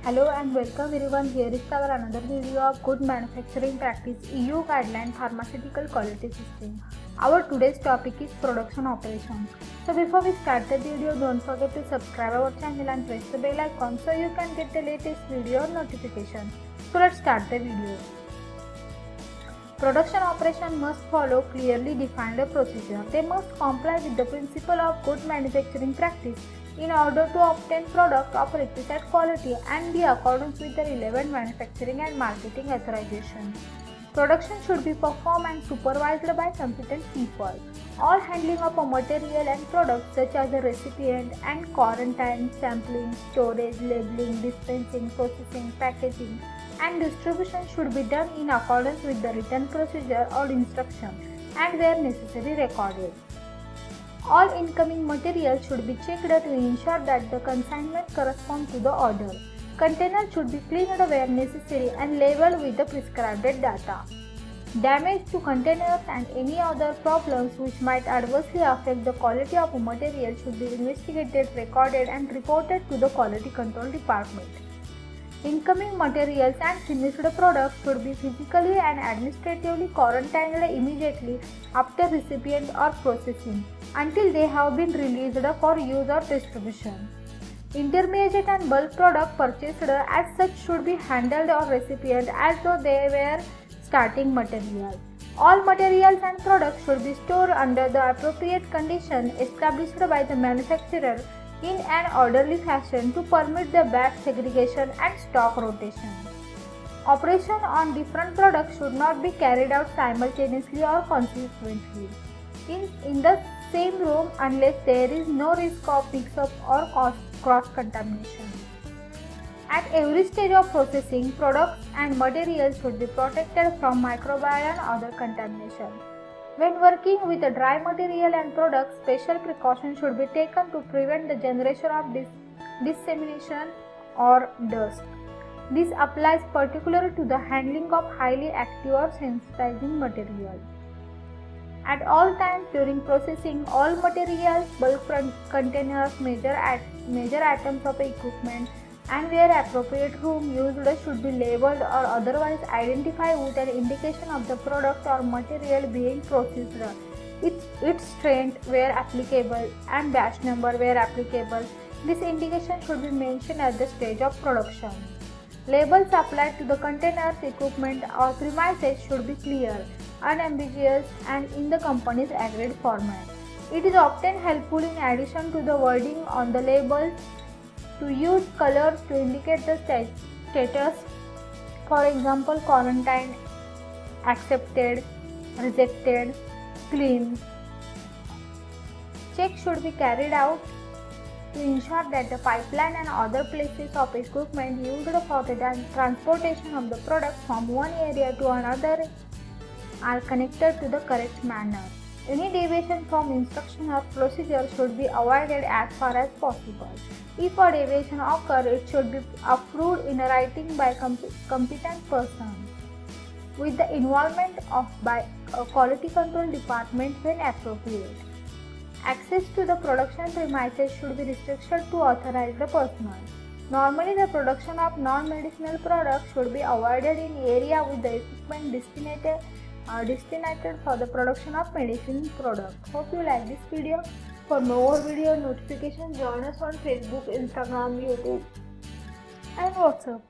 Hello and welcome everyone. Here is our another video of good manufacturing practice EU guideline pharmaceutical quality system. Our today's topic is production operations. So before we start the video, don't forget to subscribe our channel and press the bell icon so you can get the latest video notification. So let's start the video. Production operation must follow clearly defined procedure. They must comply with the principle of good manufacturing practice in order to obtain product of requisite quality and be accordance with the relevant manufacturing and marketing authorization. Production should be performed and supervised by competent people. All handling of a material and products such as the recipient and quarantine, sampling, storage, labeling, dispensing, processing, packaging and distribution should be done in accordance with the written procedure or instruction and where necessary recorded. All incoming materials should be checked to ensure that the consignment corresponds to the order. Containers should be cleaned where necessary and labeled with the prescribed data. Damage to containers and any other problems which might adversely affect the quality of a material should be investigated, recorded and reported to the quality control department. Incoming materials and finished products should be physically and administratively quarantined immediately after recipient or processing until they have been released for use or distribution. Intermediate and bulk product purchased as such should be handled or recipient as though they were starting material. All materials and products should be stored under the appropriate condition established by the manufacturer in an orderly fashion to permit the batch segregation and stock rotation. Operation on different products should not be carried out simultaneously or consequently in the same room unless there is no risk of mix-up or cross-contamination. At every stage of processing, products and materials should be protected from microbial and other contamination. When working with a dry material and products, special precautions should be taken to prevent the generation of dissemination or dust. This applies particularly to the handling of highly active or sensitizing material. At all times during processing, all materials, bulk containers, major items of equipment and where appropriate room used should be labeled or otherwise identified with an indication of the product or material being processed, its strength where applicable and batch number where applicable. This indication should be mentioned at the stage of production. Labels applied to the containers, equipment or premises should be clear, unambiguous and in the company's agreed format. It is often helpful in addition to the wording on the labels to use colors to indicate the status, for example quarantine, accepted, rejected, clean. Checks should be carried out to ensure that the pipeline and other places of equipment used for the transportation of the product from one area to another are connected to the correct manner. Any deviation from instruction or procedure should be avoided as far as possible. If a deviation occurs, it should be approved in writing by competent person with the involvement by a quality control department when appropriate. Access to the production premises should be restricted to authorized personnel. Normally, the production of non-medicinal products should be avoided in area with the equipment destined for the production of medicine products. Hope you like this video. For more video notifications, join us on Facebook, Instagram, YouTube and WhatsApp.